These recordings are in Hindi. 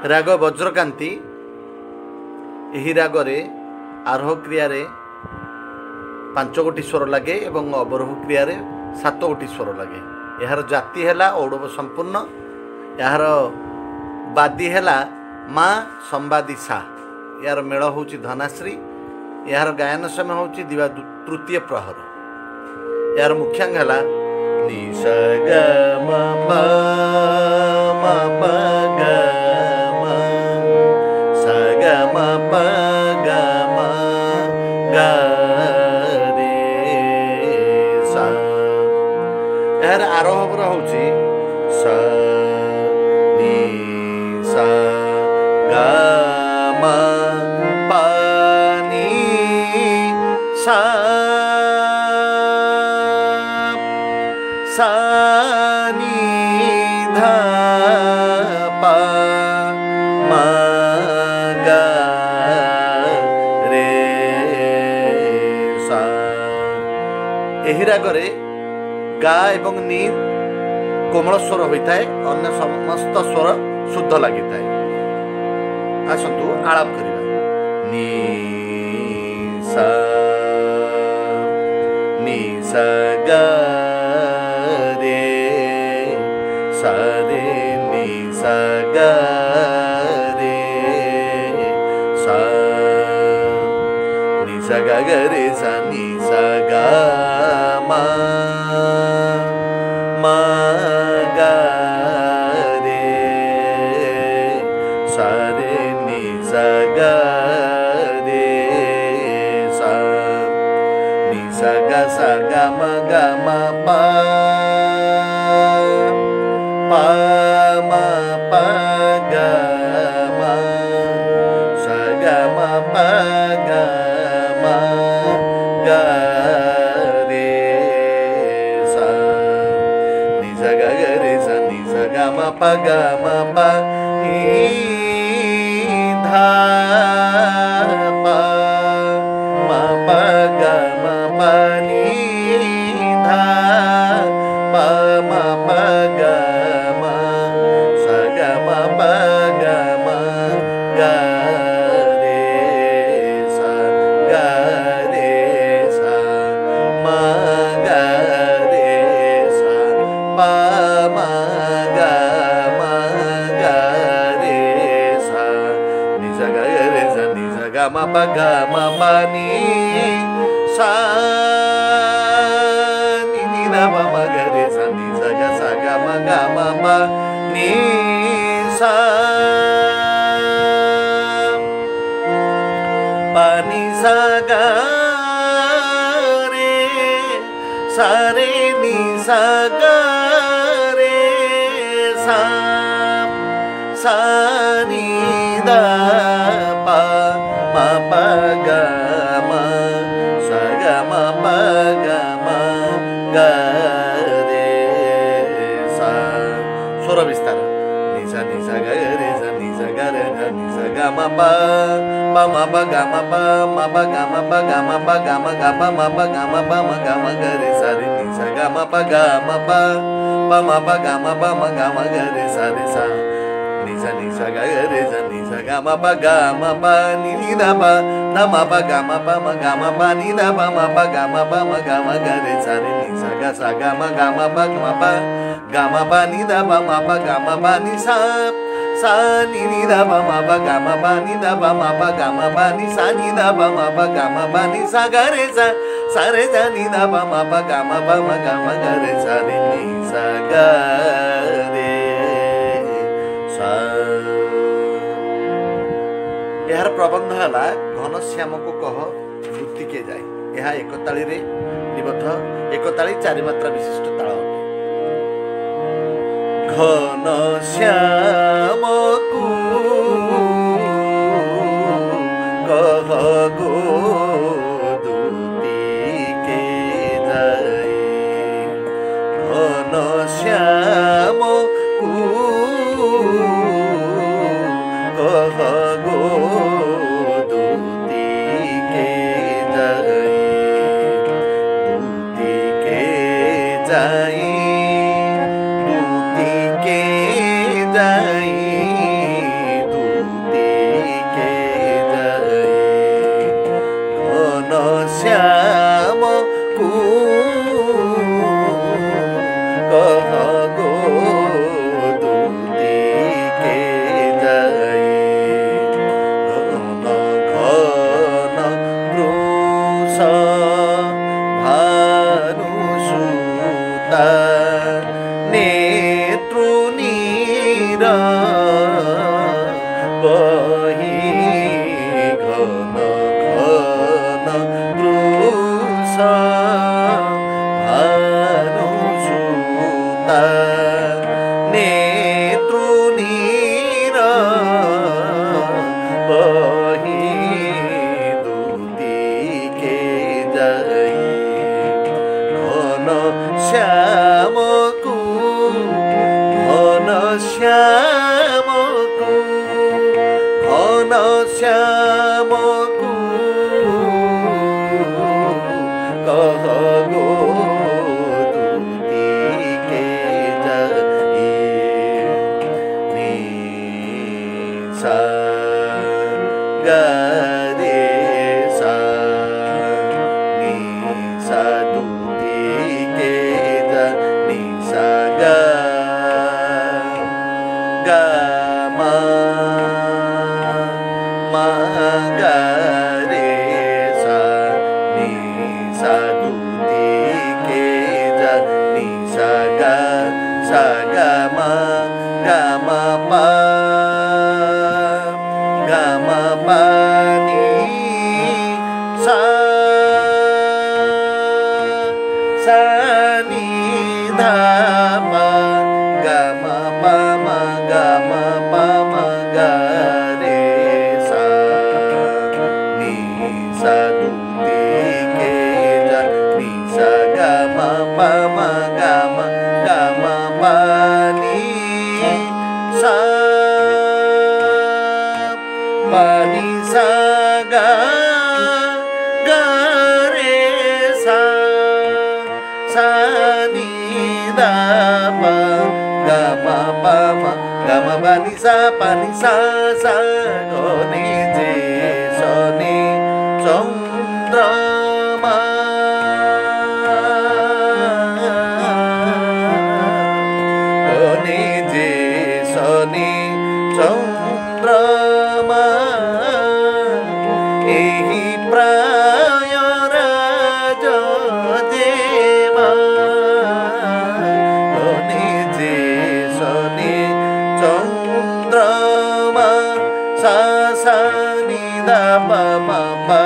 राग वज्रकांति यही रागरे आरोह क्रिया 5 गोटी स्वर लगे एवं अवरोह क्रिया 7 गोटी स्वर लगे। यार जाति है औड़व संपूर्ण, यार बादी है माँ संवादी सा, यार मेल हूँ धनाश्री, यार गायन समय हूँ दिवा तृतीय प्रहर। यार मुख्यांग है नि सा ग म प म प ग म सा ग म प ग म ग रे सा। यार आरोह हूँ सा नि सा ग म प नि सा सा नि ध प म ग रे सा। एही रागरे गा एवं नी कोमल स्वर होता है, अन्य समस्त स्वर शुद्ध लगी था। आसतु आलाप करिबा नि सा ग रे सा रे नि सा ग रे सा नि सा ग ग रे सा नि सा ग म म ग रे सा रे नि सा ग रे सा नि सा ग म प प म प ग म सा ग म प ग म ग रे सा नि सा ग ग रे सा नि सा ग म प ग म प नि ध प म प ग म प नि ध प म प ग म सा ग म प ग म ग रे सा ग रे सा म ग रे सा प म ग ग रे सा नि सा ग रे सा नि सा ग म प ग म प नि सा नि नि ध प म ग रे सा नि सा ग म ग म प नि सा प नि सा ग रे सा रे नि सा ग रे सा सा नि ध प म प ग म सा ग म प ग म ग रे सा। स्वर विस्तार नि सा ग रे सा नि सा ग रे सा नि सा ग म प म प ग म प म प ग म प ग म प ग म ग प म प ग म प म ग म ग रे सा रे नि सा ग म प ग म प म प ग म प म ग म ग रे सा रे सा नि सा ग रे सा नि सा ग म प ग म प नि नि ध प म प ग म प म ग म प नि ध प म प ग म प म ग म ग रे सा रे नि सा ग म ग म प ग म प नि ध प म प ग म प नि सा सा नि नि ध प म प ग म प नि ध प म प ग म प नि सा नि ध प म प ग म प नि सा ग रे सा रे सा नि ध प म प ग म प म ग म ग रे सा रे नि सा ग रे सा। यार प्रबंध है घनश्याम को कह वृत्ति के जाए। यह एक ताली रे निबद्ध, एक ताली 4 मात्रा विशिष्ट ताल अटे। घनश्याम को कह गो दूती के जाए। घनश्याम को कह गो दूती के जाए। दूती के जाए, दूती के जाए, वही घन घन वृष भानुसुता नेत्रुनीर वही दूतिके जाई घन श्यामको घन श्यामको घन श्यामको कह गो दूतिके जाई निसा गा रे सा निसा दूतिके जा निसा गा गा मा मा गा रे सा निसा दूतिके जा निसा गा मा पा गा मा पा नि सा सा नि धा पा गा मा पा मा गा मा पा मा गा रे सा नि सा दूतिके जा नि सा गा मा पा मा पा नि सा पा नि सा गा रे सा सा नि दा पा गा मा पा मा गा मा पा नि सा सा गो नि जे सा नि चन्द्रमा गो नि जे सा नि चन्द्रमा एही प्राय राज देवा गो नि जे सा नि चन्द्रमा सा सा नि दा पा मा पा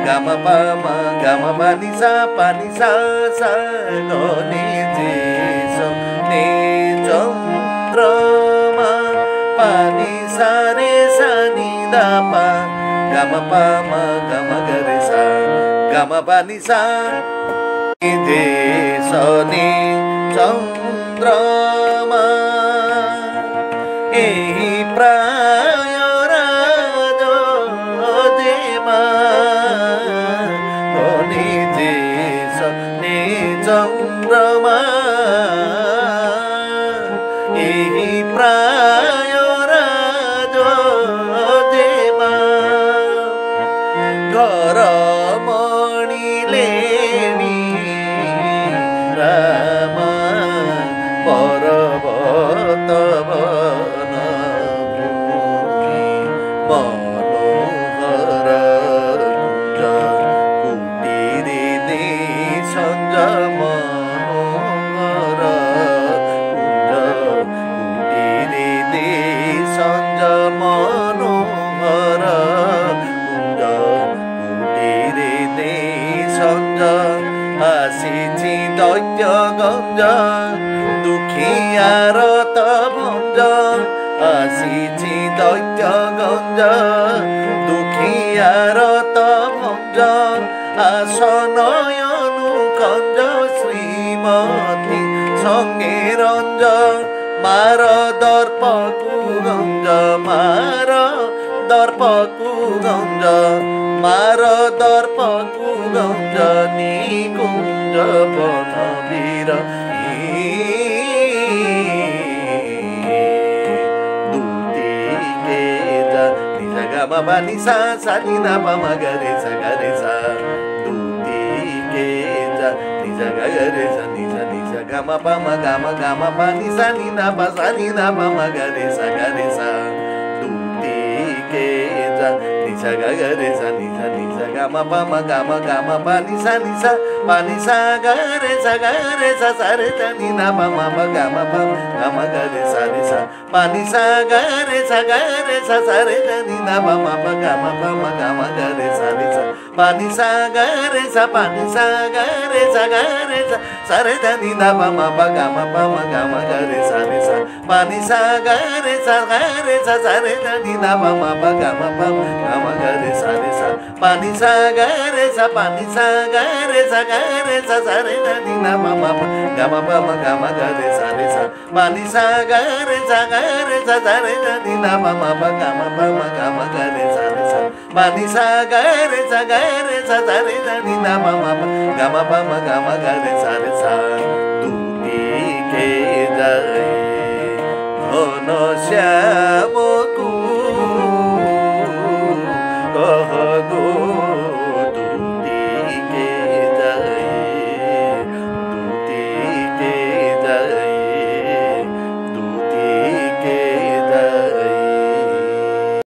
गा मा पा मा गा मा पा नि सा सा गो नि जे सा नि चन्द्रमा पा नि सा रे सा नि दा पा गा मा पा मा गा मा गा रे सा गा मा पा नि सा नि जे सा नि चन्द्रमा एही प्राय राज देवा गो नि जे सा नि चन्द्रमा एही प्राय राज देवा घर मणिले राम पर्वत वन भूमि मनोहर कुञ्ज कुटीरे निसञ्ज मनोहर कुञ्ज कुटीरे निसञ्ज मनोहर कुञ्ज कुटीरे निसञ्ज आसिछि दैत्य गञ्ज दुखियार त भञ्ज आसिछि दैत्य गञ्ज दुखियार त भञ्ज आसनयनु कञ्ज श्रीमती सङ्गे रञ्ज मार दर्पकु गञ्ज मार दर्पकु गञ्ज मार दर्पकु गञ्ज निकुञ्ज बनवीर दूतिके जा नि गा मा पा नि सा सा नि दा पा मा गा रे सा दूतिके जा नि गा रे सा नि सा गा मा पा नि सा नि दा पा मा गा रे सा दूतिके जा नि सा गा रे सा गा मा पा नि सा pani sa ga re sa re da ni na ma ma ma ga ma pa ga re sa pani sa ga re sa re da ni na ma ma pa ga ma ga re sa pani sa ga re sa re da ni na ma ma pa ga ma ga re sa pani sa ga re sa re da ni na ma ma pa ga ma ga re sa pani sa ga re sa re da ni na ma ma pa ga ma ga re sa pani sa ga re sa re da ni na ma ma pa ga ma ga re sa pani sa ga re sa re da ni na ma ma pa ga ma ga re sa tu ke dai ono sya